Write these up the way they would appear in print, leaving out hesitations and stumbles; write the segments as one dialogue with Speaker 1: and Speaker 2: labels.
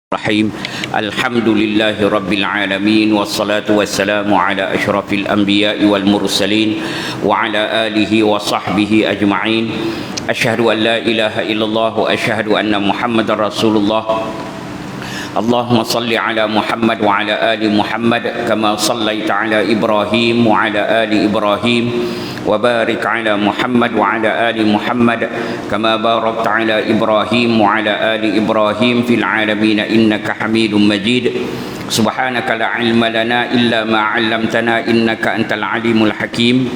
Speaker 1: Rahim. Alhamdulillahi Rabbil Alamin. Wassalatu wassalamu ala ashrafil anbiya'i wal mursalin wa ala alihi wa sahbihi ajma'in. Asyhadu an la ilaha illallah wa asyhadu anna Muhammadar Rasulullah. Allahumma salli ala Muhammad wa ala ali Muhammad kama sallaita ala Ibrahim wa ala ali Ibrahim wa barik ala Muhammad wa ala ali Muhammad kama barakta ala Ibrahim wa ala ali Ibrahim fil alamin innaka Hamidum Majid. Subhanaka la ilma lana illa ma 'allamtana innaka antal alimul hakim.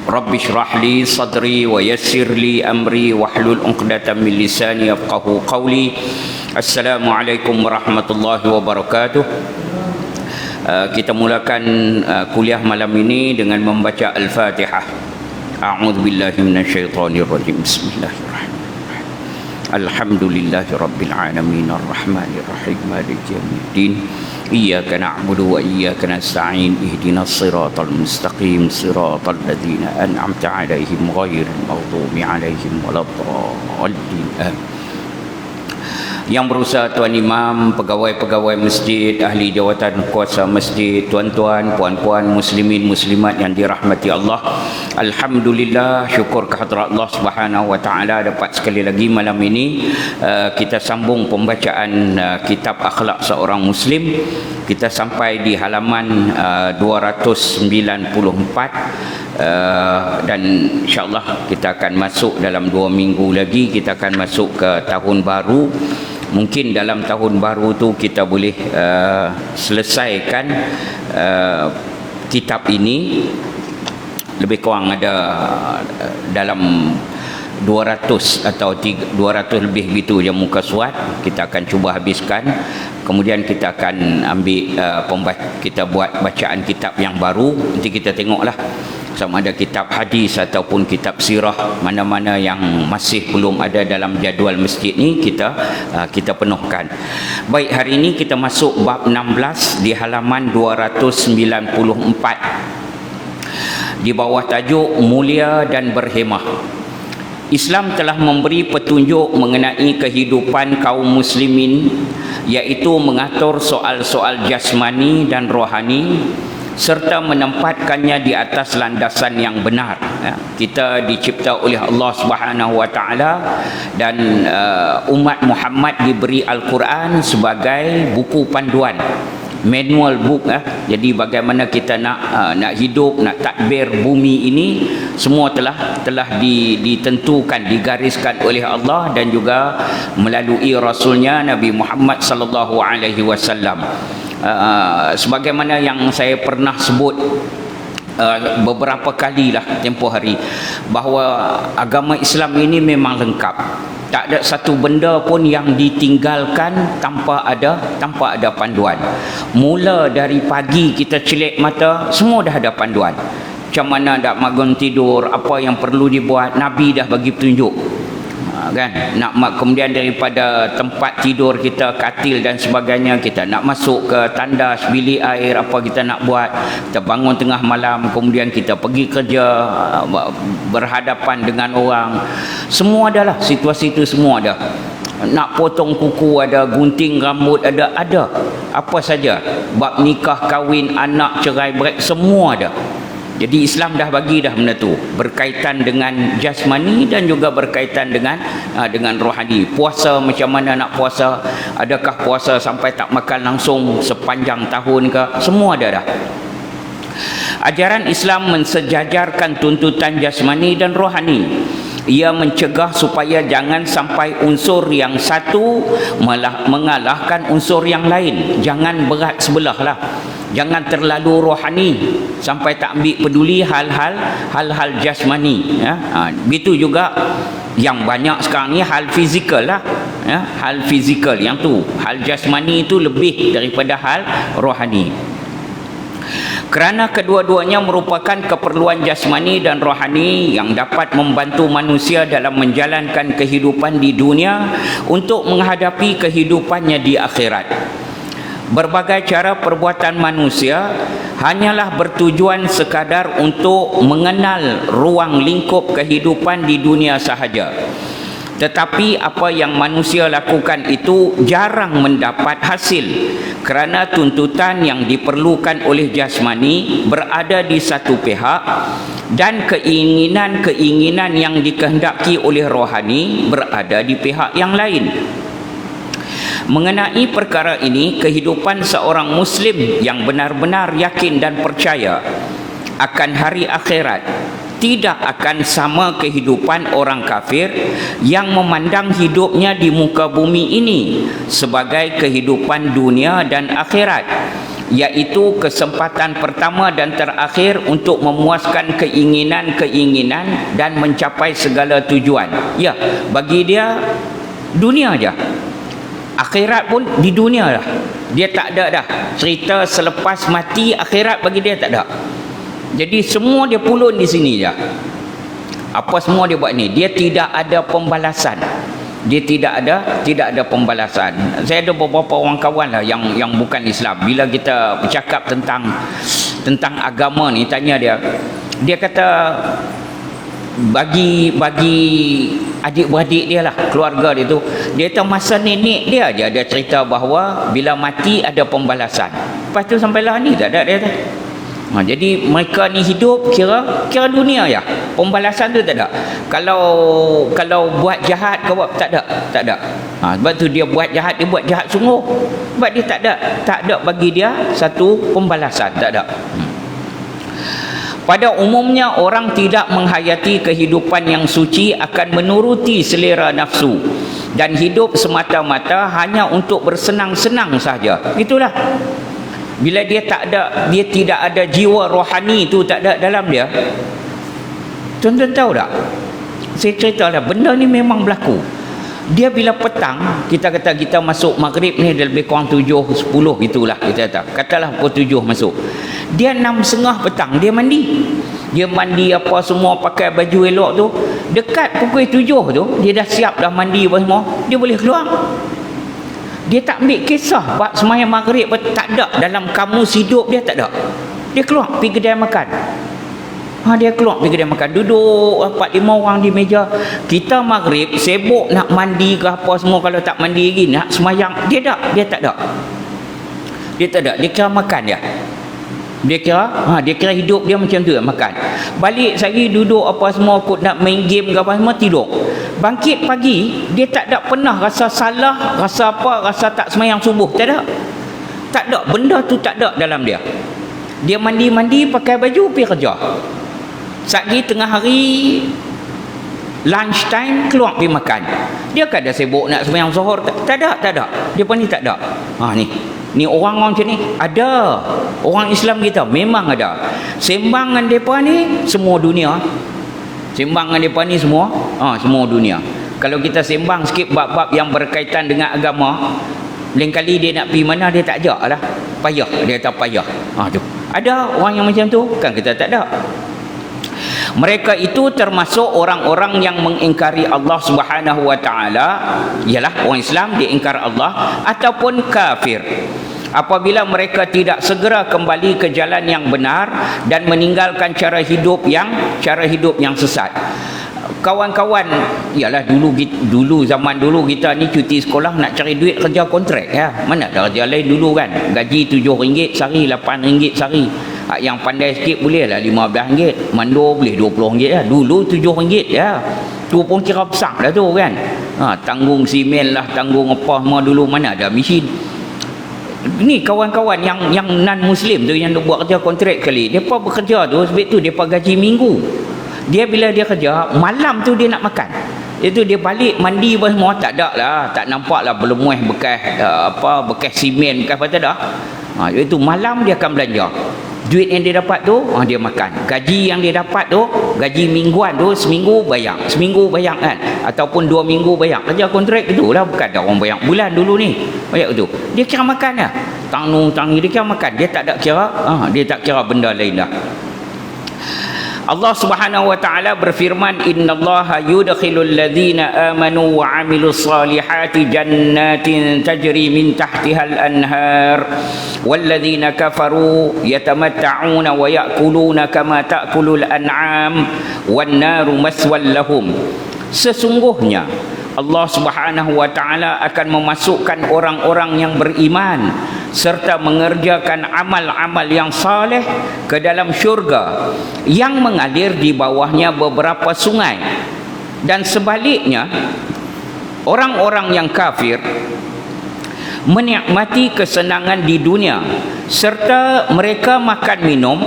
Speaker 1: Rabbi shrah li sadri wa yassir li amri wahlul 'uqdatam min lisani yafqahu qawli. Assalamualaikum warahmatullahi wabarakatuh. Kita mulakan kuliah malam ini dengan membaca Al-Fatihah. A'udzubillahi minasyaitonir rajim. Bismillahirrahmanirrahim. Alhamdulillahi rabbil alamin arrahmanir rahim maliki yaumiddin. Iyyaka na'budu wa iyyaka nasta'in. Ihdinas siratal mustaqim siratal ladzina an'amta 'alaihim ghairil maghdubi 'alaihim waladdallin. Amin. Yang berusaha Tuan Imam, pegawai-pegawai masjid, ahli jawatan kuasa masjid, tuan-tuan, puan-puan, muslimin, muslimat yang dirahmati Allah. Alhamdulillah, syukur kehadrat Allah Subhanahu wa taala dapat sekali lagi malam ini kita sambung pembacaan kitab akhlak seorang muslim. Kita sampai di halaman 294 dan insyaAllah kita akan masuk dalam 2 minggu lagi, kita akan masuk ke tahun baru. Mungkin dalam tahun baru tu kita boleh selesaikan kitab ini. Lebih kurang ada dalam 200 atau 200 lebih begitu je muka surat. Kita akan cuba habiskan. Kemudian kita akan ambil kita buat bacaan kitab yang baru. Nanti kita tengoklah sama ada kitab hadis ataupun kitab sirah, mana-mana yang masih belum ada dalam jadual masjid ni kita penuhkan. Baik, hari ini kita masuk bab 16 di halaman 294 di bawah tajuk mulia dan berhemah. Islam telah memberi petunjuk mengenai kehidupan kaum muslimin, iaitu mengatur soal-soal jasmani dan rohani serta menempatkannya di atas landasan yang benar. Kita dicipta oleh Allah Subhanahu wa taala dan umat Muhammad diberi Al-Quran sebagai buku panduan, manual book. Jadi bagaimana kita nak hidup, nak tadbir bumi ini, semua telah ditentukan, digariskan oleh Allah dan juga melalui rasulnya Nabi Muhammad sallallahu alaihi wasallam. Sebagaimana yang saya pernah sebut beberapa kali lah tempoh hari, bahawa agama Islam ini memang lengkap. Tak ada satu benda pun yang ditinggalkan tanpa ada panduan. Mula dari pagi kita celik mata, semua dah ada panduan. Macam mana nak bangun tidur, apa yang perlu dibuat, Nabi dah bagi petunjuk. Kan, kemudian daripada tempat tidur kita, katil dan sebagainya, kita nak masuk ke tandas, bilik air, apa kita nak buat, kita bangun tengah malam, kemudian kita pergi kerja, berhadapan dengan orang, semua adalah situasi itu, semua ada. Nak potong kuku ada, gunting rambut ada apa saja, bab nikah, kahwin, anak, cerai, berai, semua ada. Jadi Islam dah bagi dah benda tu, berkaitan dengan jasmani dan juga berkaitan dengan rohani. Puasa, macam mana nak puasa, adakah puasa sampai tak makan langsung sepanjang tahun ke, semua ada dah. Ajaran Islam mensejajarkan tuntutan jasmani dan rohani. Ia mencegah supaya jangan sampai unsur yang satu mengalahkan unsur yang lain. Jangan berat sebelah lah. Jangan terlalu rohani sampai tak ambil peduli hal-hal jasmani. Begitu juga yang banyak sekarang ni hal fizikal lah. Hal fizikal yang tu, hal jasmani itu lebih daripada hal rohani. Kerana kedua-duanya merupakan keperluan jasmani dan rohani yang dapat membantu manusia dalam menjalankan kehidupan di dunia untuk menghadapi kehidupannya di akhirat. Berbagai cara perbuatan manusia hanyalah bertujuan sekadar untuk mengenal ruang lingkup kehidupan di dunia sahaja. Tetapi apa yang manusia lakukan itu jarang mendapat hasil kerana tuntutan yang diperlukan oleh jasmani berada di satu pihak dan keinginan-keinginan yang dikehendaki oleh rohani berada di pihak yang lain. Mengenai perkara ini, kehidupan seorang Muslim yang benar-benar yakin dan percaya akan hari akhirat tidak akan sama kehidupan orang kafir yang memandang hidupnya di muka bumi ini sebagai kehidupan dunia dan akhirat, iaitu kesempatan pertama dan terakhir untuk memuaskan keinginan-keinginan dan mencapai segala tujuan. Ya, bagi dia dunia aja. Akhirat pun di dunia lah. Dia tak ada dah cerita selepas mati, akhirat bagi dia tak ada. Jadi semua dia pulun di sini je. Apa semua dia buat ni? Dia tidak ada pembalasan. Dia tidak ada pembalasan. Saya ada beberapa orang kawan lah yang bukan Islam. Bila kita bercakap tentang agama ni, tanya dia. Dia kata bagi adik-beradik dia lah, keluarga dia tu, dia kata masa nenek dia aja dia cerita bahawa bila mati ada pembalasan. Lepas tu sampailah ni tak ada dia kata. Jadi mereka ni hidup kira dunia ya. Pembalasan tu tak ada. Kalau buat jahat ke apa, tak ada. Sebab tu dia buat jahat sungguh. Sebab dia tak ada bagi dia satu pembalasan, tak ada. Pada umumnya orang tidak menghayati kehidupan yang suci akan menuruti selera nafsu dan hidup semata-mata hanya untuk bersenang-senang saja. Itulah. Bila dia tidak ada jiwa rohani tu, tak ada dalam dia. Tuan-tuan tahu tak? Saya ceritalah, benda ni memang berlaku. Dia bila petang, kita kata kita masuk maghrib ni lebih kurang 7.10 itulah kita kata. Katalah pukul 7 masuk. Dia 6.30 petang dia mandi. Dia mandi apa semua, pakai baju elok tu. Dekat pukul 7 tu, dia dah siap dah mandi apa semua, dia boleh keluar. Dia tak ambil kisah bab sembahyang maghrib, tak ada dalam kamus hidup dia, tak ada. Dia keluar pergi kedai makan. Dia keluar pergi kedai makan, duduk 4-5 orang di meja. Kita maghrib sibuk nak mandi ke apa semua, kalau tak mandi lagi nak sembahyang, dia tak ada. Dia kira makan dia. Dia kira hidup dia macam tu, makan. Balik sehari duduk apa semua, kot nak main game ke apa semua, tidur. Bangkit pagi, dia tak ada pernah rasa salah, rasa apa, rasa tak sembahyang subuh. Tak ada. Benda tu tak ada dalam dia. Dia mandi, pakai baju, pergi kerja. Sehari tengah hari, lunch time, keluar pergi makan. Dia kan dah sibuk nak sembahyang zuhur. Tak ada. Dia pun ni tak ada. Ni orang macam ni ada. Orang Islam kita memang ada. Sembangan depa ni semua dunia. Sembangan depa ni semua dunia. Kalau kita sembang sikit bab-bab yang berkaitan dengan agama, lain kali dia nak pergi mana dia tak ajak lah. Payah, dia tak payah. Tu. Ada orang yang macam tu, kan kita tak ada. Mereka itu termasuk orang-orang yang mengingkari Allah Subhanahu wa taala, ialah orang Islam dia ingkar Allah, ataupun kafir. Apabila mereka tidak segera kembali ke jalan yang benar dan meninggalkan cara hidup yang sesat. Kawan-kawan, ialah dulu zaman dulu kita ni cuti sekolah nak cari duit kerja kontrak ya. Mana ada kerja lain dulu kan. Gaji RM7 sehari, RM8 sehari. Yang pandai sikit boleh lah RM15, mandor boleh RM20 lah. Dulu RM7 ya. Tu pun kira besar dah tu kan. Tanggung simen lah, tanggung apa semua dulu, mana ada mesin. Ni kawan-kawan yang non-Muslim tu yang buat kerja kontrak kali, depa bekerja tu sebab tu depa gaji minggu. Dia bila dia kerja malam tu dia nak makan. Itu dia balik mandi apa semua, tak ada lah, tak nampak lah berlemuih bekas simen, bekas apa, tak ada. Itu malam dia akan belanja. Duit yang dia dapat tu dia makan. Gaji yang dia dapat tu, gaji mingguan tu, seminggu bayar kan, ataupun 2 minggu bayar. Kerja kontrak tu lah, bukan ada orang bayar bulan dulu ni. Bayar tu. Dia kira makan lah. Tangi dia kira makan. Dia tak kira benda lain dah. Allah Subhanahu wa taala berfirman, innallaha yudkhilul ladzina amanu wa 'amilus salihati jannatin tajri min tahtihal anhar wal ladzina kafaru yatamatta'una wa ya'kuluna kama ta'kulul an'am wan naru maswal lahum. Sesungguhnya Allah Subhanahu wa taala akan memasukkan orang-orang yang beriman serta mengerjakan amal-amal yang saleh ke dalam syurga yang mengalir di bawahnya beberapa sungai. Dan sebaliknya, orang-orang yang kafir menikmati kesenangan di dunia serta mereka makan minum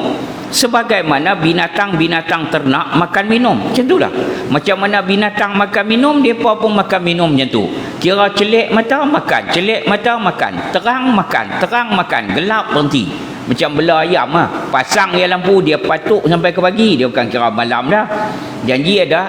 Speaker 1: sebagaimana binatang-binatang ternak makan minum. Macam itulah. Macam mana binatang makan minum, mereka pun makan minum macam tu. Kira celik mata makan, celik mata makan, terang makan, gelap berhenti. Macam bela ayam lah. Pasang dia lampu, dia patuk sampai ke pagi. Dia bukan kira malam dah. Janji ada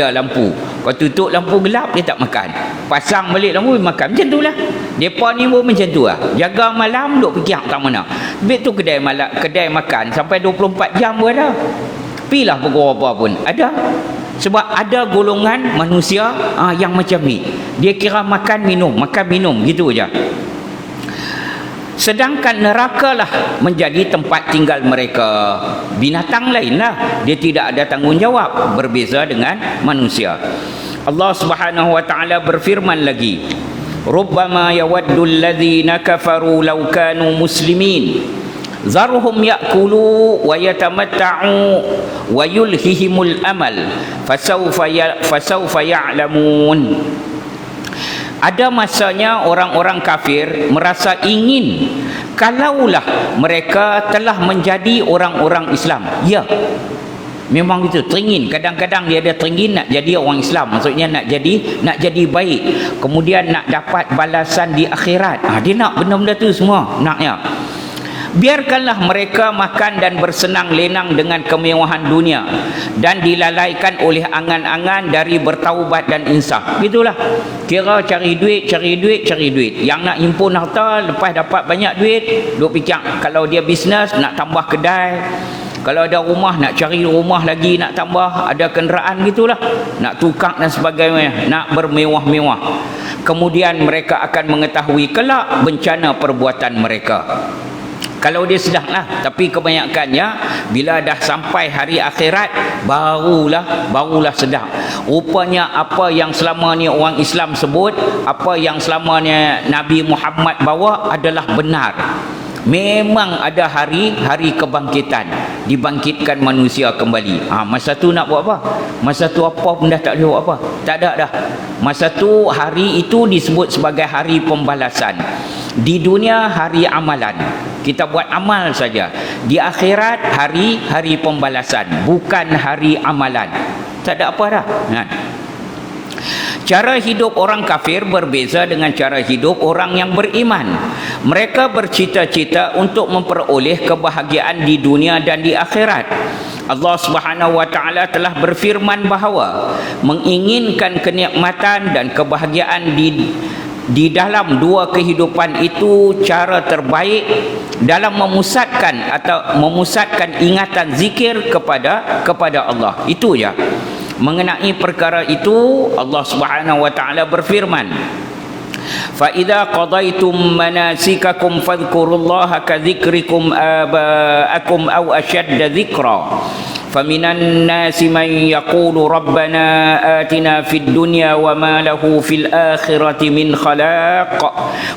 Speaker 1: lampu. Kalau tutup lampu gelap, dia tak makan. Pasang balik lampu, dia makan. Macam tu lah. Mereka ni pun macam tu lah. Jaga malam, duk fikir tak mana. Habis tu kedai makan sampai 24 jam pun ada. Pilah pukul apa pun. Ada. Sebab ada golongan manusia yang macam ni. Dia kira makan minum gitu aja. Sedangkan neraka lah menjadi tempat tinggal mereka. Binatang lain lah, dia tidak ada tanggungjawab, berbeza dengan manusia. Allah Subhanahu wa taala berfirman lagi, rubbama yawaddu alladhina kafaru law kanu muslimin zarhum ya'kulu wa yatamatta'u wa yulhihimul amal fasawfa ya'lamun. Ada masanya orang-orang kafir merasa ingin kalaulah mereka telah menjadi orang-orang Islam. Ya, memang itu teringin. Kadang-kadang dia ada teringin nak jadi orang Islam, maksudnya nak jadi baik, kemudian nak dapat balasan di akhirat. Dia nak benda-benda tu semua naknya. Biarkanlah mereka makan dan bersenang lenang dengan kemewahan dunia dan dilalaikan oleh angan-angan dari bertaubat dan insaf. Gitulah. Kira cari duit. Yang nak himpun harta lepas dapat banyak duit, duk fikir kalau dia bisnes nak tambah kedai. Kalau ada rumah nak cari rumah lagi, nak tambah, ada kenderaan gitulah, nak tukar dan sebagainya, nak bermewah-mewah. Kemudian mereka akan mengetahui kelak bencana perbuatan mereka. Kalau dia sedanglah, tapi kebanyakannya bila dah sampai hari akhirat barulah sedang. Rupanya apa yang selama ni orang Islam sebut, apa yang selama ni Nabi Muhammad bawa adalah benar. Memang ada hari kebangkitan, dibangkitkan manusia kembali. Masa tu nak buat apa? Masa tu apa pun dah tak boleh buat apa. Tak ada dah. Masa tu hari itu disebut sebagai hari pembalasan. Di dunia hari amalan, kita buat amal saja. Di akhirat hari pembalasan, bukan hari amalan. Tak ada apa dah. Cara hidup orang kafir berbeza dengan cara hidup orang yang beriman. Mereka bercita-cita untuk memperoleh kebahagiaan di dunia dan di akhirat. Allah Subhanahu wa taala telah berfirman bahawa menginginkan kenikmatan dan kebahagiaan di dalam dua kehidupan itu cara terbaik dalam memusatkan ingatan zikir kepada Allah. Itu ya. Mengenai perkara itu Allah Subhanahu wa taala berfirman, fa idza qadaytum manasikakum fadhkurullaha ka dzikrikum abaakum aw ashadda dzikra faminan nasi man yaqulu rabbana atina fid dunya wama lahu fil akhirati min khalaq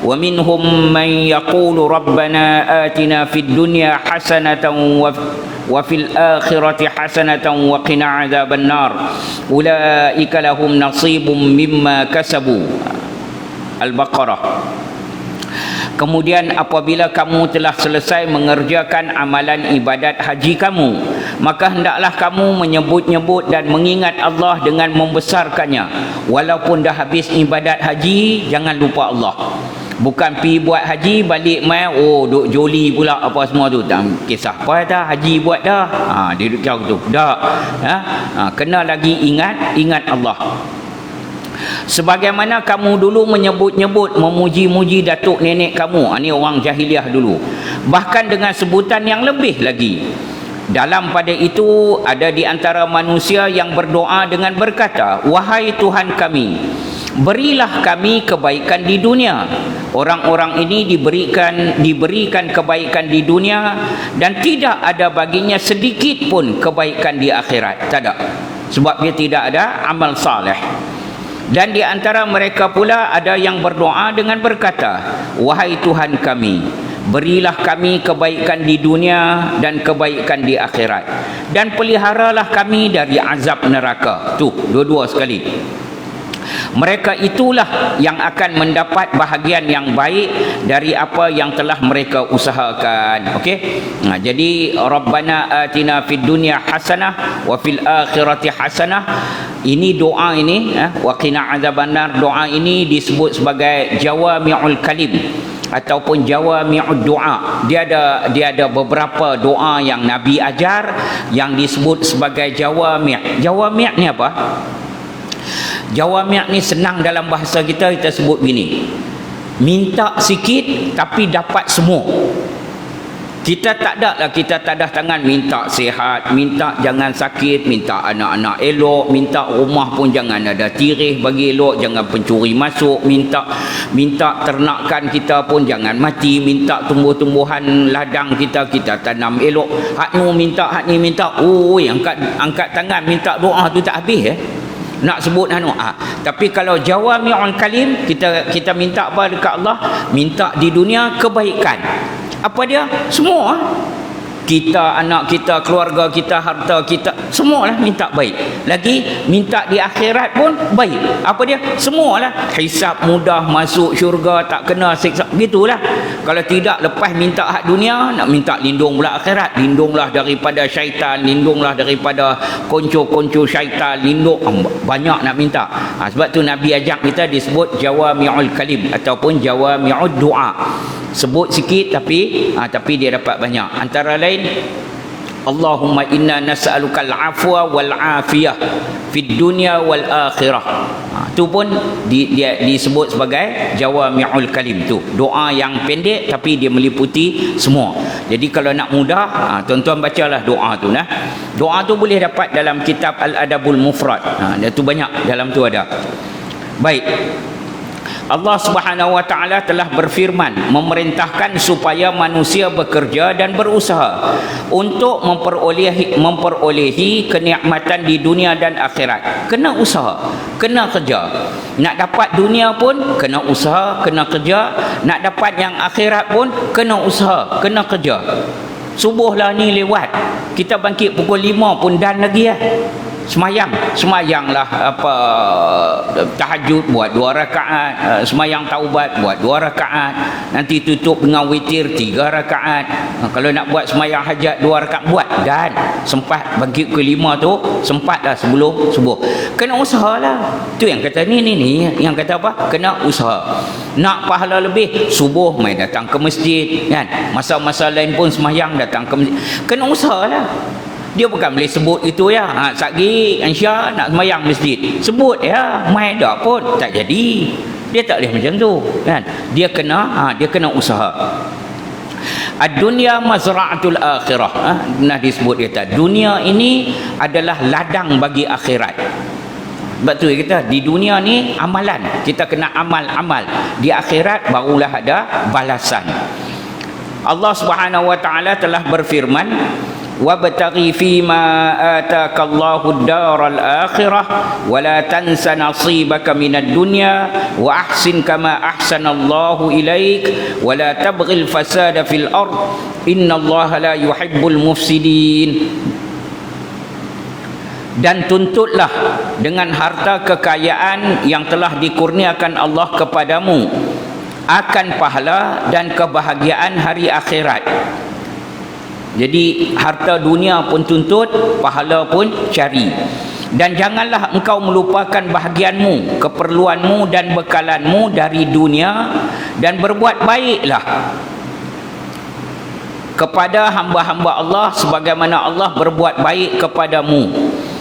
Speaker 1: wa minhum man yaqulu rabbana atina fid dunya hasanatan wa fil akhirati hasanatan wa qina adzaban nar ulaika lahum nasibum mimma kasabu. Al-Baqarah. Kemudian apabila kamu telah selesai mengerjakan amalan ibadat haji kamu, maka hendaklah kamu menyebut-nyebut dan mengingat Allah dengan membesarkannya. Walaupun dah habis ibadat haji, jangan lupa Allah. Bukan pi buat haji balik mai duk joli pula apa semua tu. Tak kisah apa dah, haji buat dah. Dia duk cakap tu. Dak. Kena lagi ingat Allah. Sebagaimana kamu dulu menyebut-nyebut, memuji-muji datuk nenek kamu. Ini orang jahiliah dulu. Bahkan dengan sebutan yang lebih lagi. Dalam pada itu ada di antara manusia yang berdoa dengan berkata, wahai Tuhan kami, berilah kami kebaikan di dunia. Orang-orang ini diberikan kebaikan di dunia dan tidak ada baginya sedikit pun kebaikan di akhirat. Tak ada. Sebab dia tidak ada amal saleh. Dan di antara mereka pula ada yang berdoa dengan berkata, wahai Tuhan kami, berilah kami kebaikan di dunia dan kebaikan di akhirat, dan peliharalah kami dari azab neraka. Tuh, dua-dua sekali. Mereka itulah yang akan mendapat bahagian yang baik dari apa yang telah mereka usahakan. Okey. Jadi Rabbana atina fid dunya hasanah wa fil akhirati hasanah. Ini doa ini, wa qina azabannar, doa ini disebut sebagai jawami'ul kalim ataupun jawami'ud doa. Dia ada beberapa doa yang Nabi ajar yang disebut sebagai jawami'. Jawami' ni apa? Jawami' ni senang dalam bahasa kita sebut gini, minta sikit tapi dapat semua. Kita tak ada lah, kita tadah tangan minta sihat, minta jangan sakit, minta anak-anak elok, minta rumah pun jangan ada tirih bagi elok, jangan pencuri masuk, minta ternakan kita pun jangan mati, minta tumbuh-tumbuhan ladang kita tanam elok. Hak nu minta, hak ni minta. Oh, angkat tangan minta doa tu tak habis nak sebut tapi kalau jawami'ul kalim, kita minta apa dekat Allah? Minta di dunia kebaikan. Apa dia? Semua. Kita, anak kita, keluarga kita, harta kita, semualah minta baik. Lagi minta di akhirat pun baik. Apa dia? Semualah. Hisab mudah, masuk syurga, tak kena siksa. Gitulah. Kalau tidak, lepas minta hak dunia, nak minta lindung pula akhirat. Lindunglah daripada syaitan, lindunglah daripada konco-konco syaitan, lindung. Banyak nak minta. Sebab tu Nabi ajak kita disebut jawami'ul kalim ataupun jawami'ud doa. Sebut sikit tapi dia dapat banyak. Antara lain, Allahumma inna nas'alukal afwa wal afiyah fid dunya wal akhirah. Tu pun dia disebut sebagai jawami'ul kalim. Tu doa yang pendek tapi dia meliputi semua. Jadi kalau nak mudah, tuan-tuan bacalah doa tu nah. Doa tu boleh dapat dalam kitab Al-Adabul Mufrad. Dia tu banyak, dalam tu ada. Baik. Allah Subhanahu wa taala telah berfirman memerintahkan supaya manusia bekerja dan berusaha untuk memperolehi kenikmatan di dunia dan akhirat. Kena usaha, kena kerja. Nak dapat dunia pun kena usaha, kena kerja. Nak dapat yang akhirat pun kena usaha, kena kerja. Subuhlah ni lewat, kita bangkit pukul 5 pun dan lagi semayanglah tahajud buat 2 rakaat, semayang taubat buat 2 rakaat, nanti tutup dengan witir 3 rakaat. Kalau nak buat semayang hajat 2 rakaat buat, dan sempat bangkit ke 5 tu sempatlah sebelum subuh. Kena usahalah. Tu yang kata ni yang kata apa? Kena usaha. Nak pahala lebih, subuh mai datang ke masjid kan. Masa-masa lain pun semayang datang ke masjid. Kena usahalah. Dia bukan boleh sebut itu satgi insya nak semayang masjid, sebut mai dak pun tak jadi. Dia tak boleh macam tu kan. Dia kena usaha. Ad-dunya mazra'atul akhirah. Nah disebut dia dunia ini adalah ladang bagi akhirat. Sebab tu kita di dunia ni amalan, kita kena amal. Di akhirat barulah ada balasan. Allah Subhanahu wa taala telah berfirman, wabtaghi fima atakallahu ad-daral akhirah wa la tansa nasibaka minad dunya wa ahsin kama ahsanallahu ilaik wa la tabghil fasada fil ard innallaha la yuhibbul mufsidin. Dan tuntutlah dengan harta kekayaan yang telah dikurniakan Allah kepadamu akan pahala dan kebahagiaan hari akhirat. Jadi harta dunia pun tuntut, pahala pun cari. Dan janganlah engkau melupakan bahagianmu, keperluanmu dan bekalanmu dari dunia, dan berbuat baiklah kepada hamba-hamba Allah sebagaimana Allah berbuat baik kepadamu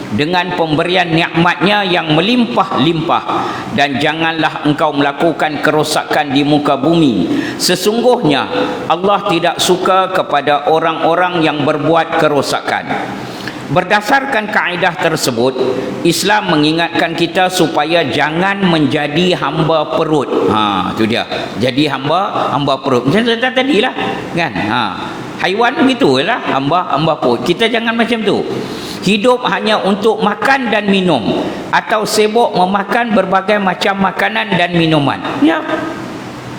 Speaker 1: dengan pemberian nikmatnya yang melimpah-limpah. Dan janganlah engkau melakukan kerosakan di muka bumi. Sesungguhnya Allah tidak suka kepada orang-orang yang berbuat kerosakan. Berdasarkan kaedah tersebut, Islam mengingatkan kita supaya jangan menjadi hamba perut. Tu dia. Jadi hamba perut. Macam tadi lah kan. Haiwan begitulah, hamba pun. Kita jangan macam tu. Hidup hanya untuk makan dan minum, atau sibuk memakan berbagai macam makanan dan minuman. Ya.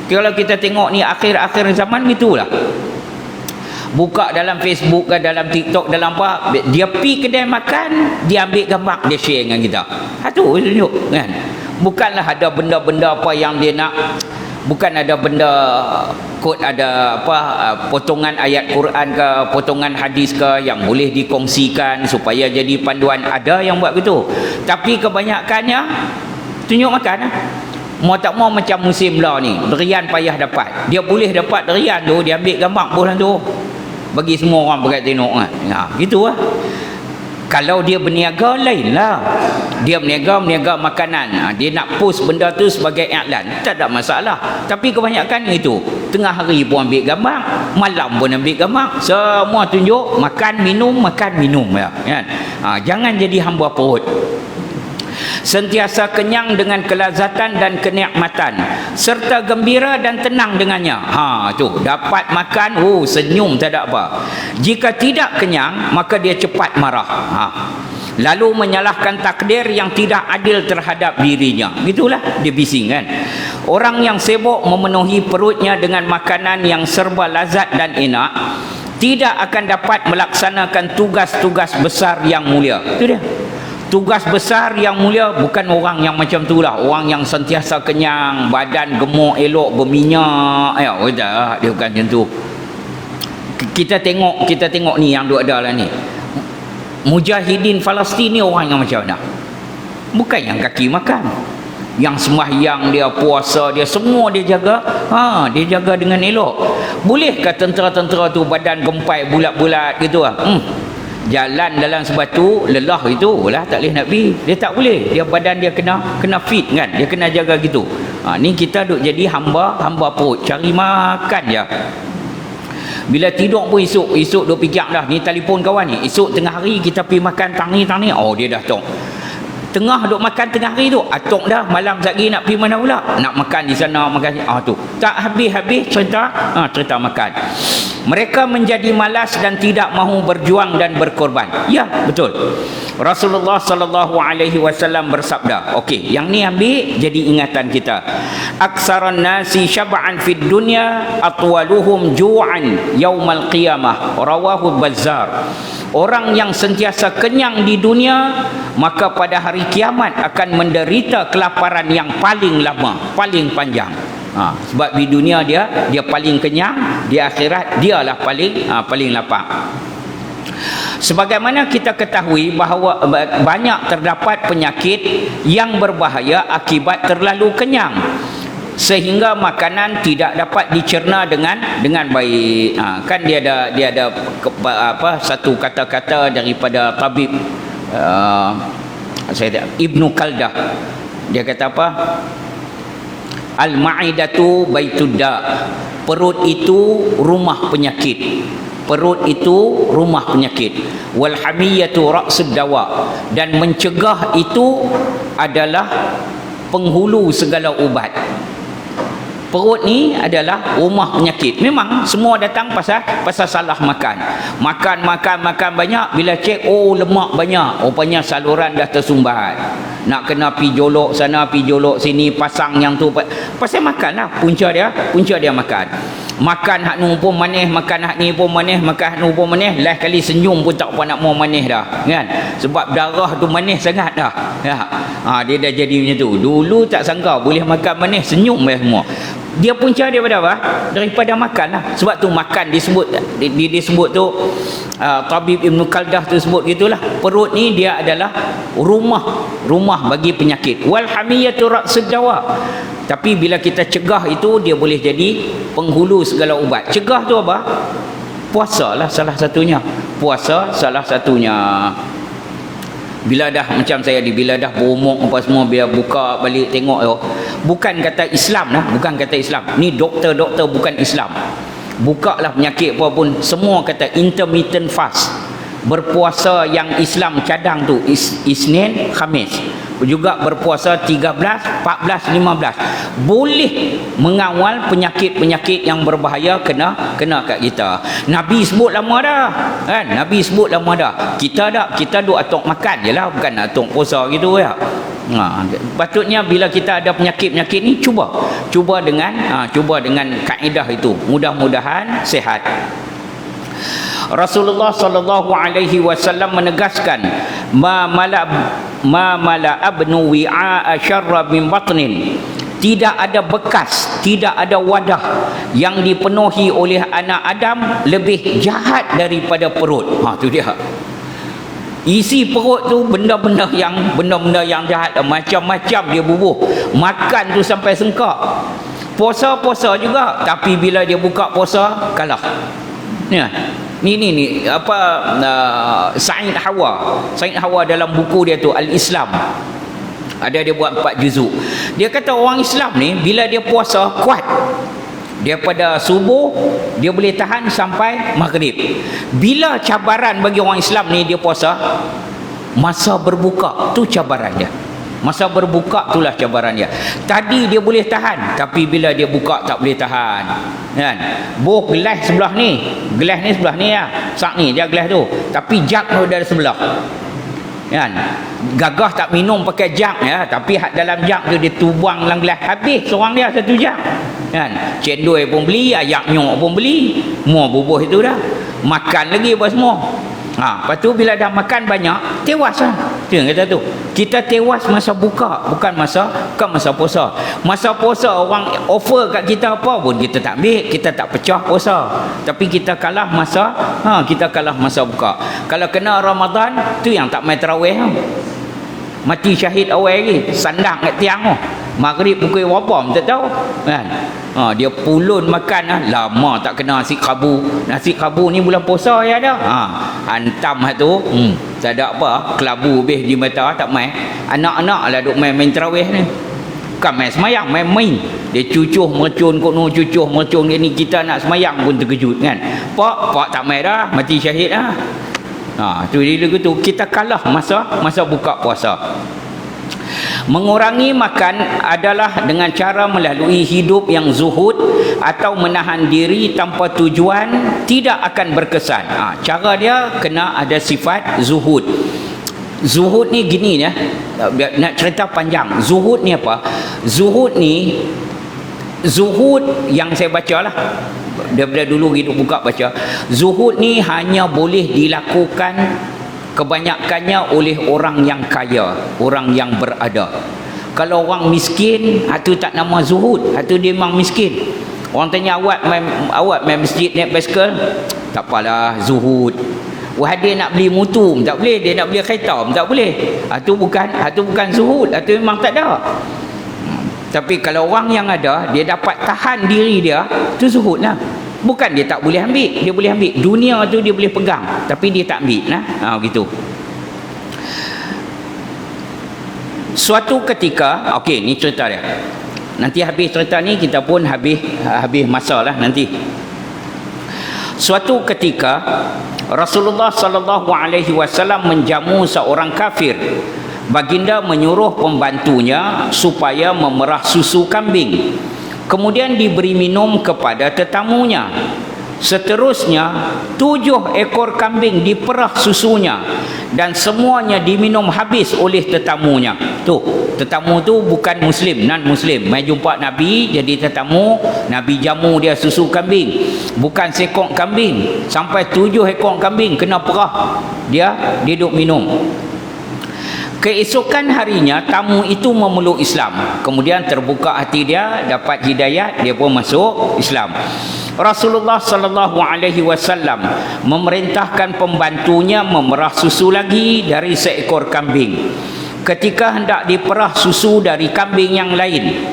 Speaker 1: Kalau kita tengok ni akhir-akhir zaman gitulah. Buka dalam Facebook ke dalam TikTok dalam apa, dia pergi kedai makan, dia ambil gambar, dia share dengan kita. Tu tunjuk kan. Bukanlah ada benda-benda apa yang dia nak, bukan ada benda kod, ada apa potongan ayat Quran ke, potongan hadis ke yang boleh dikongsikan supaya jadi panduan. Ada yang buat begitu, tapi kebanyakannya tunjuk makan. Mau tak mau macam musim lah ni, durian payah dapat. Dia boleh dapat durian tu, dia ambil gambar bulan tu, bagi semua orang pakai tengok kan. Gitu lah. Kalau dia berniaga lain lah. Dia berniaga makanan. Dia nak post benda tu sebagai iklan, tak ada masalah. Tapi kebanyakan itu, tengah hari pun ambil gambar, malam pun ambil gambar, semua tunjuk makan minum ya, kan? Jangan jadi hamba perut. Sentiasa kenyang dengan kelazatan dan kenikmatan, serta gembira dan tenang dengannya. Tu dapat makan, senyum tak ada apa. Jika tidak kenyang, maka dia cepat marah. Lalu menyalahkan takdir yang tidak adil terhadap dirinya. Gitulah dia bising kan. Orang yang sibuk memenuhi perutnya dengan makanan yang serba lazat dan enak, tidak akan dapat melaksanakan tugas-tugas besar yang mulia. Itu dia. Tugas besar yang mulia bukan orang yang macam tu lah. Orang yang sentiasa kenyang, badan gemuk, elok, berminyak. Dia bukan macam tu. Kita tengok ni yang duk ada lah ni. Mujahidin Palestin ni orang yang macam mana? Bukan yang kaki makan, yang sembahyang dia, puasa dia, semua dia jaga. Dia jaga dengan elok. Bolehkah tentera-tentera tu badan gempai bulat-bulat gitu lah? Jalan dalam sebatu lelah itu lah, tak boleh nak pergi. Dia tak boleh, dia badan dia kena fit kan, dia kena jaga gitu. Ni kita duk jadi hamba perut, cari makan je. Bila tidur pun esok duk fikir dah, ni telefon kawan ni, esok tengah hari kita pergi makan tang ni, dia dah tahu. Tengah duk makan tengah hari tu, atok dah malam lagi nak pergi mana pula? Nak makan di sana, makan sini. Tu. Tak habis-habis cerita makan. Mereka menjadi malas dan tidak mahu berjuang dan berkorban. Ya, betul. Rasulullah sallallahu alaihi wasallam bersabda. Okey, yang ni ambil jadi ingatan kita. Aksaran nasi syab'an fid dunya atwaluhum ju'an yaumal qiyamah. Rawahu Bazzar. Orang yang sentiasa kenyang di dunia, maka pada hari kiamat akan menderita kelaparan yang paling lama, paling panjang. Sebab di dunia dia paling kenyang, di akhirat dialah paling lapar. Sebagaimana kita ketahui bahawa banyak terdapat penyakit yang berbahaya akibat terlalu kenyang, sehingga makanan tidak dapat dicerna dengan baik. Kan dia ada satu kata-kata daripada tabib Ibnu Qaldah. Dia kata apa? Al-ma'idatu baitudda. Perut itu rumah penyakit. Perut itu rumah penyakit. Wal hamiyatu ra'sud dawa. Dan mencegah itu adalah penghulu segala ubat. Perut ni adalah rumah penyakit. Memang semua datang pasal salah makan. Makan banyak, bila cek lemak banyak, rupanya saluran dah tersumbat. Nak kena pi jolok sana, pi jolok sini, pasang yang tu pasal makan lah. Punca dia makan. Makan hak nu pun manis, makan hak ni pun manis, makan hak nu pun manis. Last kali senyum pun tak apa nak mau manis dah, kan? Sebab darah tu manis sangat dah. Dia dah jadi macam tu. Dulu tak sangka boleh makan manis, senyum semua. Dia punca dia pada apa? Daripada makan lah. Sebab tu makan disebut tu tabib Ibnu Qaldah tu sebut gitulah. Perut ni dia adalah rumah bagi penyakit. Wal hamiyatu ra'sud dawa. Tapi bila kita cegah itu, dia boleh jadi penghulu segala ubat. Cegah tu apa? Puasa lah salah satunya. Bila dah macam saya bila dah berumur apa semua, bila buka balik tengok bukan kata Islam lah, bukan kata Islam. Ni doktor bukan Islam. Bukalah penyakit apa pun, semua kata intermittent fast. Berpuasa yang Islam cadang tu Isnin, Khamis. juga berpuasa 13, 14, 15. Boleh mengawal penyakit-penyakit yang berbahaya kena kat kita. Nabi sebut lama dah. Kan? Nabi sebut lama dah. Kita duk atok makan je lah, bukan atok puasa gitu ya. Patutnya bila kita ada penyakit-penyakit ni cuba dengan kaedah itu. Mudah-mudahan sihat. Rasulullah sallallahu alaihi wasallam menegaskan, ma mala abnu wi'a syarra min batnin. Tidak ada bekas, tidak ada wadah yang dipenuhi oleh anak Adam lebih jahat daripada perut. Tu dia. Isi perut tu benda-benda yang jahat, macam-macam dia bubuh. Makan tu sampai sengkak. Puasa juga, tapi bila dia buka puasa kalah. Ya. Ni Said Hawa dalam buku dia tu Al-Islam, ada dia buat 4 juzuk. Dia kata orang Islam ni bila dia puasa kuat, daripada subuh dia boleh tahan sampai maghrib. Bila cabaran bagi orang Islam ni dia puasa, masa berbuka tu cabaran dia. Masa berbuka itulah cabaran dia. Tadi dia boleh tahan, tapi bila dia buka tak boleh tahan. Kan? Gelas sebelah ni. Gelas ni sebelah ni lah. Sak ni dia gelas tu. Tapi jak tu dari sebelah. Kan? Gagah tak minum pakai jak ya, tapi dalam jak tu dia tubuang dalam gelas. Habis seorang dia satu jak. Kan? Cendol pun beli, ayak nyok pun beli. Semua bubuh itu dah. Makan lagi apa semua. Lepas tu bila dah makan banyak, tewas lah. Itu yang kata tu. Kita tewas masa buka, bukan masa puasa. Masa puasa orang offer kat kita apa pun kita tak ambil, kita tak pecah puasa. Tapi kita kalah masa buka. Kalau kena Ramadan, tu yang tak main tarawih. Mati syahid awal lagi, sandang kat tiang tu. Maghrib pukul berapa tak tahu. Kan? Dia pulun makan lama tak kena nasi kabu. Nasi kabu ni bulan puasa ya ada. Hantam tu tak ada apa, kelabu habis di mata tak main. Anak-anak lah duk main tarawih ni. Bukan main semayang, main. Dia cucuh mercun kono, cucuh mercun ni, kita nak semayang pun terkejut kan. Pak tak main dah, mati syahid dah. Tu dia gitu, kita kalah masa buka puasa. Mengurangi makan adalah dengan cara melalui hidup yang zuhud atau menahan diri tanpa tujuan, tidak akan berkesan. Cara dia kena ada sifat zuhud. Zuhud ni gini ya, nak cerita panjang. Zuhud ni apa? Zuhud yang saya baca lah, daripada dulu hidup buka baca. Zuhud ni hanya boleh dilakukan kebanyakannya oleh orang yang kaya, orang yang berada. Kalau orang miskin, itu tak nama zuhud, itu dia memang miskin. Orang tanya awak main masjid naik basikal, tak apalah zuhud. Wah, dia nak beli motor tak boleh, dia nak beli kereta tak boleh. Itu bukan zuhud, itu memang tak ada. Tapi kalau orang yang ada, dia dapat tahan diri dia, itu zuhud lah. Bukan dia tak boleh ambil, dia boleh ambil. Dunia tu dia boleh pegang, tapi dia tak ambil lah. Gitu. Suatu ketika, okey, ni cerita dia. Nanti habis cerita ni kita pun habis masa lah nanti. Suatu ketika Rasulullah sallallahu alaihi wasallam menjamu seorang kafir. Baginda menyuruh pembantunya supaya memerah susu kambing. Kemudian diberi minum kepada tetamunya. Seterusnya 7 ekor kambing diperah susunya dan semuanya diminum habis oleh tetamunya. Tetamu tu bukan muslim, non muslim. Mai jumpa Nabi jadi tetamu, Nabi jamu dia susu kambing. Bukan sekok kambing, sampai 7 ekor kambing kena perah. Dia duduk minum. Keesokan harinya tamu itu memeluk Islam. Kemudian terbuka hati dia, dapat hidayat, dia pun masuk Islam. Rasulullah sallallahu alaihi wasallam memerintahkan pembantunya memerah susu lagi dari seekor kambing. Ketika hendak diperah susu dari kambing yang lain,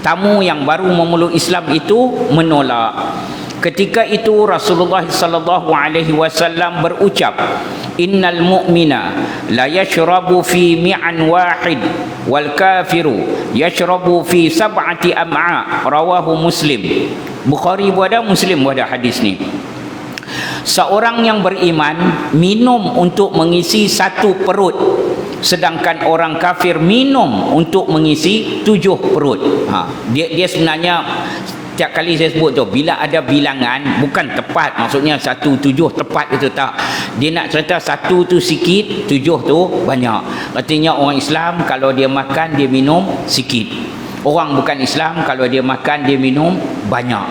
Speaker 1: tamu yang baru memeluk Islam itu menolak. Ketika itu Rasulullah sallallahu alaihi wasallam berucap, innal mu'mina la yashrabu fi mi'an wahid wal kafiru yashrabu fi sab'ati am'a. Rawahu Muslim. Bukhari ada, Muslim ada hadis ni. Seorang yang beriman minum untuk mengisi satu perut sedangkan orang kafir minum untuk mengisi 7 perut. Dia sebenarnya setiap kali saya sebut tu, bila ada bilangan bukan tepat, maksudnya 1/7 tepat itu tak. Dia nak cerita 1 tu sikit, 7 tu banyak. Artinya orang Islam kalau dia makan dia minum sikit. Orang bukan Islam kalau dia makan dia minum banyak.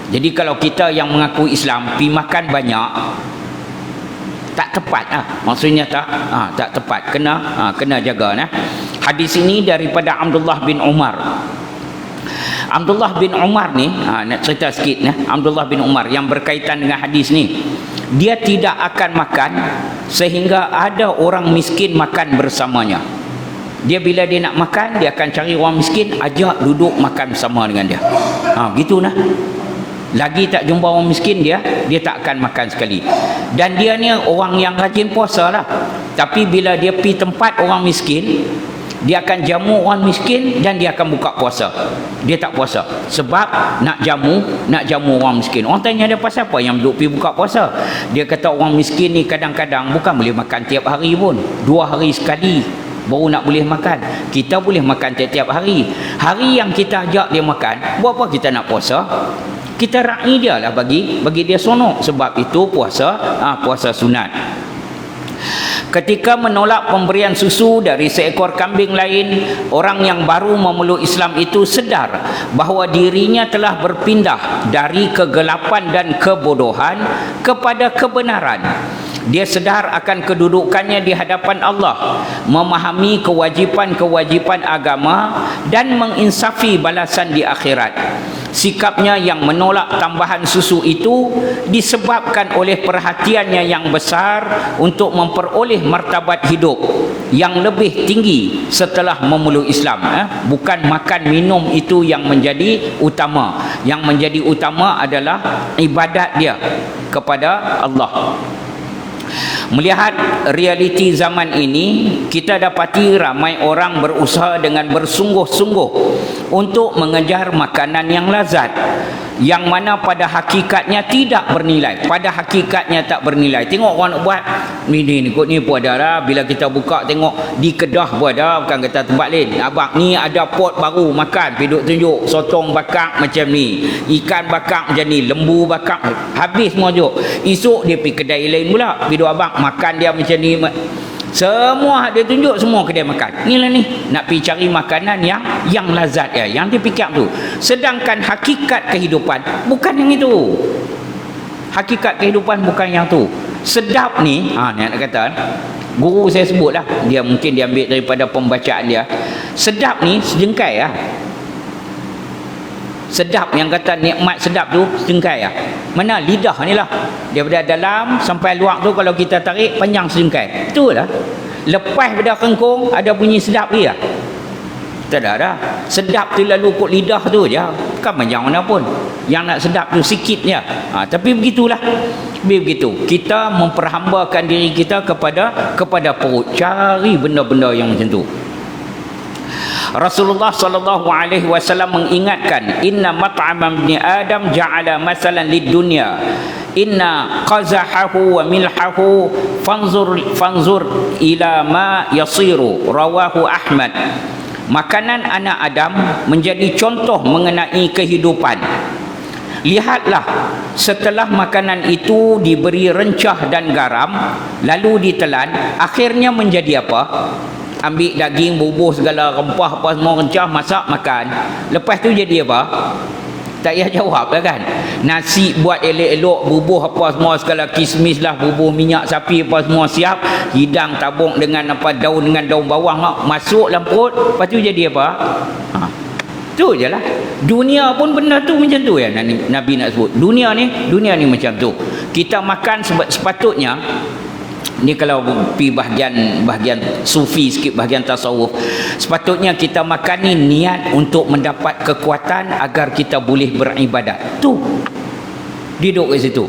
Speaker 1: Jadi kalau kita yang mengaku Islam pi makan banyak, tak tepat maksudnya tak tepat, kena jaga Hadis ini daripada Abdullah bin Umar. Abdullah bin Umar ni nak cerita sikit Abdullah bin Umar yang berkaitan dengan hadis ni. Dia tidak akan makan sehingga ada orang miskin makan bersamanya. Dia bila dia nak makan, dia akan cari orang miskin, ajak duduk makan bersama dengan dia. Gitu Lagi tak jumpa orang miskin dia tak akan makan sekali. Dan dia ni orang yang rajin puasa lah. Tapi bila dia pergi tempat orang miskin, dia akan jamu orang miskin dan dia akan buka puasa. Dia tak puasa sebab nak jamu orang miskin. Orang tanya dia pasal apa yang duduk pergi buka puasa. Dia kata orang miskin ni kadang-kadang bukan boleh makan tiap hari pun, 2 hari sekali baru nak boleh makan. Kita boleh makan tiap-tiap hari. Hari yang kita ajak dia makan, buat apa kita nak puasa? Kita ra'i dia lah, bagi dia sonok. Sebab itu puasa sunat. Ketika menolak pemberian susu dari seekor kambing lain, orang yang baru memeluk Islam itu sedar bahawa dirinya telah berpindah dari kegelapan dan kebodohan kepada kebenaran. Dia sedar akan kedudukannya di hadapan Allah, memahami kewajipan-kewajipan agama dan menginsafi balasan di akhirat. Sikapnya yang menolak tambahan susu itu disebabkan oleh perhatiannya yang besar untuk memperoleh martabat hidup yang lebih tinggi setelah memeluk Islam. Bukan makan minum itu yang menjadi utama. Yang menjadi utama adalah ibadat dia kepada Allah. Melihat realiti zaman ini, kita dapati ramai orang berusaha dengan bersungguh-sungguh untuk mengejar makanan yang lazat, yang mana pada hakikatnya tidak bernilai. Pada hakikatnya tak bernilai. Tengok orang nak buat ni kot ni pun ada lah. Bila kita buka tengok di Kedah pun ada, bukan kata tempat lain. Abang ni ada pot baru makan, piduk tunjuk sotong bakar macam ni, ikan bakar macam ni, lembu bakar, habis semua juk. Esok dia pergi kedai lain pula, piduk abang makan dia macam ni. Semua dia tunjuk, semua kedai makan. Inilah ni, nak pergi cari makanan yang lazat yang dia fikir tu. Sedangkan hakikat kehidupan bukan yang itu. Hakikat kehidupan bukan yang tu. Sedap ni, nak kata, guru saya sebut lah, dia mungkin dia ambil daripada pembacaan dia. Sedap ni sejengkai Sedap yang kata nikmat sedap tu sejengkai Mana lidah ni lah, daripada dalam sampai luar tu kalau kita tarik panjang sejengkai. Itulah. Lepas pada kengkung ada bunyi sedap dia. Tak ada dah. Sedap tu lalu kot lidah tu je. Bukan panjang mana pun. Yang nak sedap tu sikit je. Tapi begitulah. Begitu. Kita memperhambakan diri kita kepada perut. Cari benda-benda yang macam tu. Rasulullah sallallahu alaihi wasallam mengingatkan, inna mat'am ibni adam ja'ala masalan lid dunya, inna qazahahu wa milhahu fanzur ila ma yasiru, rawahu Ahmad. Makanan anak Adam menjadi contoh mengenai kehidupan. Lihatlah, setelah makanan itu diberi rencah dan garam lalu ditelan, akhirnya menjadi apa? Ambil daging, bubuh segala rempah apa semua, rencah, masak, makan. Lepas tu jadi apa? Tak payah jawab lah kan. Nasi buat elok-elok, bubuh apa semua, segala kismis lah, bubuh minyak sapi apa semua siap, hidang tabung dengan apa, daun dengan daun bawang lah, masuk dalam perut. Lepas tu jadi apa? Tu je lah. Dunia pun benda tu macam tu Nabi nak sebut. Dunia ni macam tu. Kita makan sepatutnya. Ni kalau pergi bahagian sufi sikit, bahagian tasawuf, sepatutnya kita makan ni niat untuk mendapat kekuatan agar kita boleh beribadat. Tu duduk kat situ.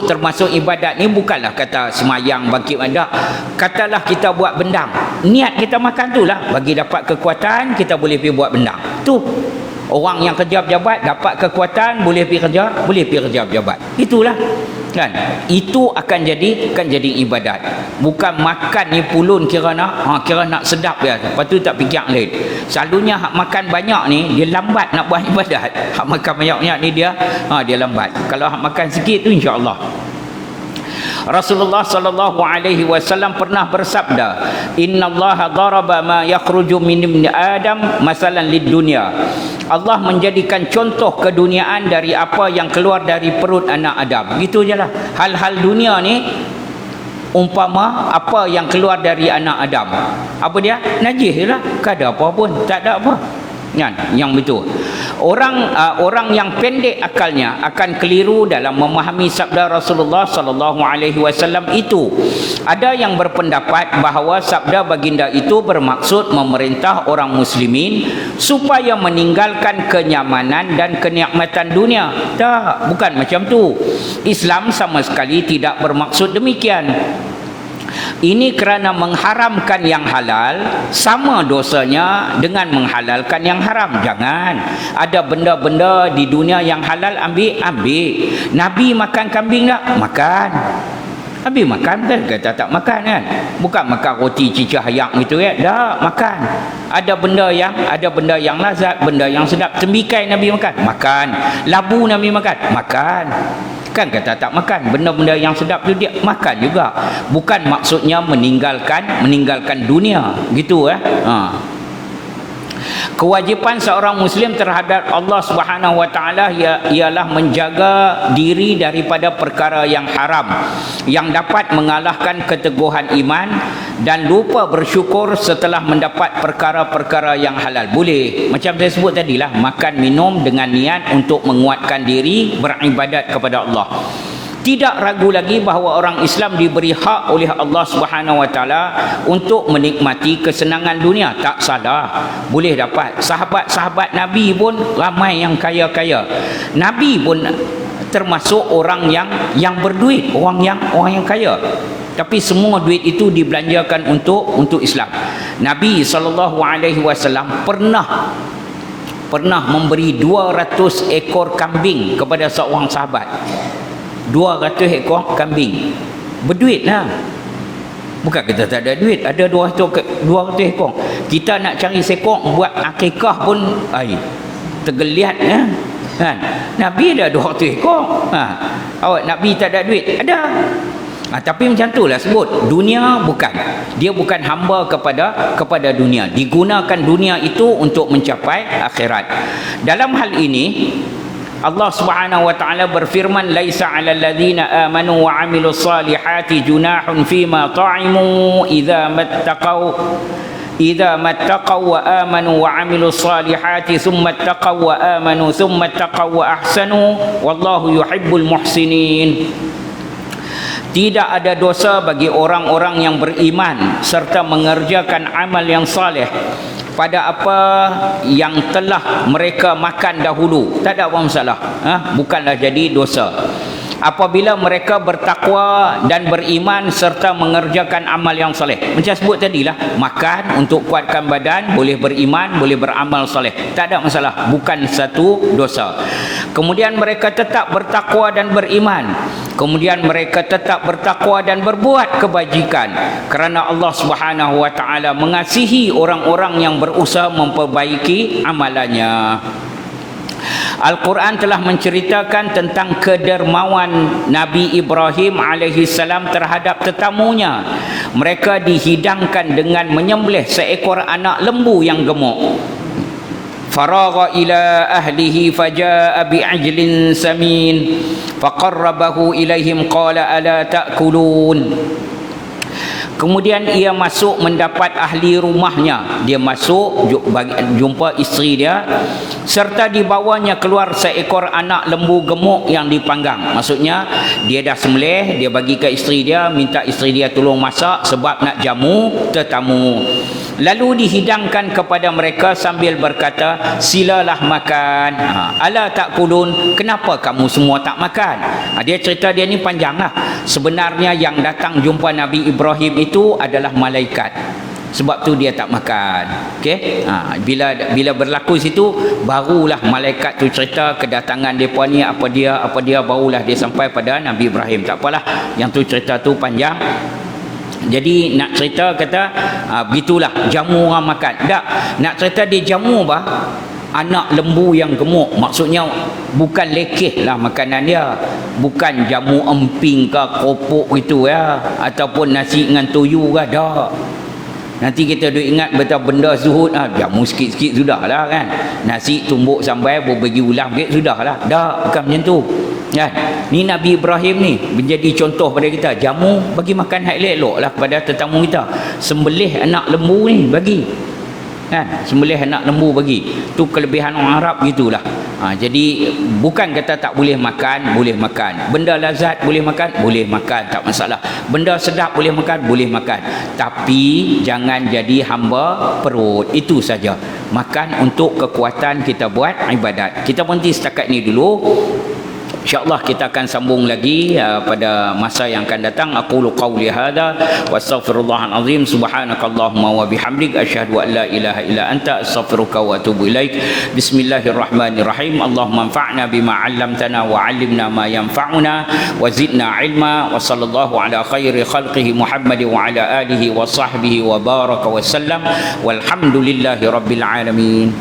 Speaker 1: Termasuk ibadat ni bukanlah kata semayang, bangkit mendak. Katalah kita buat bendang, niat kita makan tu lah bagi dapat kekuatan kita boleh pergi buat bendang. Tu orang yang kerja pejabat dapat kekuatan boleh pergi kerja pejabat. Itulah. kan, itu akan jadi ibadat. Bukan makan ni pulun kira nak sedap dia, lepas tu tak fikir lain. Selalunya hak makan banyak ni dia lambat nak buat ibadat. Hak makan banyak-banyak ni dia lambat. Kalau hak makan sikit tu insya-Allah. Rasulullah sallallahu alaihi wasallam pernah bersabda, "Innallaha daraba ma yakhruju min ibni Adam masalan lid dunya." Allah menjadikan contoh keduniaan dari apa yang keluar dari perut anak Adam. Gitu je lah. Hal-hal dunia ni umpama apa yang keluar dari anak Adam. Apa dia? Najis je lah. Tak ada apa pun. Tak ada apa. Yang betul. Orang yang pendek akalnya akan keliru dalam memahami sabda Rasulullah sallallahu alaihi wasallam itu. Ada yang berpendapat bahawa sabda baginda itu bermaksud memerintah orang muslimin supaya meninggalkan kenyamanan dan kenikmatan dunia. Tak, bukan macam tu. Islam sama sekali tidak bermaksud demikian. Ini kerana mengharamkan yang halal sama dosanya dengan menghalalkan yang haram. Jangan. Ada benda-benda di dunia yang halal, ambil. Nabi makan kambing tak? Makan. Nabi makan kan? Kata tak makan kan? Bukan makan roti cicah ayam gitu ya. Tak, makan. Ada benda yang lazat, benda yang sedap. Tembikai Nabi makan. Makan. Labu Nabi makan. Makan. Kan kata tak makan, benda-benda yang sedap tu dia makan juga. Bukan maksudnya meninggalkan dunia gitu Kewajipan seorang muslim terhadap Allah Subhanahu wa taala ialah menjaga diri daripada perkara yang haram yang dapat mengalahkan keteguhan iman dan lupa bersyukur setelah mendapat perkara-perkara yang halal. Boleh, macam saya sebut tadilah, makan minum dengan niat untuk menguatkan diri beribadat kepada Allah. Tidak ragu lagi bahawa orang Islam diberi hak oleh Allah Subhanahu wa taala untuk menikmati kesenangan dunia. Tak salah, boleh dapat. Sahabat-sahabat Nabi pun ramai yang kaya-kaya. Nabi pun termasuk orang yang berduit, orang yang kaya. Tapi semua duit itu dibelanjakan untuk Islam. Nabi SAW pernah memberi 200 ekor kambing kepada seorang sahabat. 200 ekor kambing. Berduit lah. Bukan kita tak ada duit. Ada 200 ekor. Kita nak cari sekor buat akikah pun tergeliat kan. Nabi ada 200 ekor. Awak Nabi tak ada duit? Ada. Tapi macam itulah sebut. Dunia bukan. Dia bukan hamba kepada dunia. Digunakan dunia itu untuk mencapai akhirat. Dalam hal ini Allah Subhanahu wa taala berfirman, laisa 'alal ladzina amanu wa 'amilus salihati junahun fima ta'imu idza mattaqaw wa amanu wa 'amilus salihati thumma ittaqaw wa amanu thumma ittaqaw wa ahsanu wallahu yuhibbul muhsinin. Tidak ada dosa bagi orang-orang yang beriman serta mengerjakan amal yang saleh pada apa yang telah mereka makan dahulu. Tak ada apa masalah. Bukanlah jadi dosa. Apabila mereka bertakwa dan beriman serta mengerjakan amal yang soleh. Macam sebut tadilah, makan untuk kuatkan badan, boleh beriman, boleh beramal soleh. Tak ada masalah. Bukan satu dosa. Kemudian mereka tetap bertakwa dan beriman. Kemudian mereka tetap bertakwa dan berbuat kebajikan. Kerana Allah Subhanahu wa taala mengasihi orang-orang yang berusaha memperbaiki amalannya. Al-Quran telah menceritakan tentang kedermawan Nabi Ibrahim alaihissalam terhadap tetamunya. Mereka dihidangkan dengan menyembelih seekor anak lembu yang gemuk. Faragha ila ahlihi faja'a bi'ajlin samin faqarrabahu ilaihim qala ala ta'kulun. Kemudian ia masuk mendapat ahli rumahnya. Dia masuk jumpa isteri dia, serta dibawanya keluar seekor anak lembu gemuk yang dipanggang. Maksudnya dia dah sembelih, dia bagi ke isteri dia, minta isteri dia tolong masak sebab nak jamu tetamu. Lalu dihidangkan kepada mereka sambil berkata, silalah makan. Ala ta'kulun, kenapa kamu semua tak makan? Dia cerita dia ni panjang lah. Sebenarnya yang datang jumpa Nabi Ibrahim itu adalah malaikat. Sebab tu dia tak makan. Okey? Bila berlaku situ, barulah malaikat tu cerita kedatangan depa ni apa dia, barulah dia sampai pada Nabi Ibrahim. Tak apalah, yang tu cerita tu panjang. Jadi nak cerita kata begitulah jamu orang makan. Tak, nak cerita dia jamu anak lembu yang gemuk. Maksudnya bukan lekeh lah makanan dia, bukan jamu emping ke keropok itu ya, ataupun nasi dengan toyu ke. Dah, nanti kita duk ingat betul benda zuhud, jamu sikit-sikit sudahlah kan, nasi tumbuk sambal berbagi ulang sikit sudahlah. Dah, bukan macam tu kan. Ni Nabi Ibrahim ni menjadi contoh pada kita, jamu bagi makan hak elok lah kepada tetamu kita. Sembelih anak lembu ni bagi kan, sembelih anak lembu bagi. Tu kelebihan orang Arab gitulah. Jadi bukan kata tak boleh makan, boleh makan. Benda lazat boleh makan, boleh makan, tak masalah. Benda sedap boleh makan, boleh makan. Tapi jangan jadi hamba perut. Itu saja. Makan untuk kekuatan kita buat ibadat. Kita berhenti setakat ni dulu. InsyaAllah kita akan sambung lagi pada masa yang akan datang. Aqulu qawli hadha wa astaghfirullahal azim. Subhanakallahumma wa bihamdik asyhadu an la ilaha illa anta astaghfiruka wa atubu ilaik. Bismillahirrahmanirrahim. Allahumma anfa'na bima 'allamtana wa 'allimna ma yanfa'una wa zidna ilma. Wa sallallahu ala khairi khalqihi Muhammad wa ala alihi wa sahbihi wa baraka wa sallam. Walhamdulillahi rabbil alamin.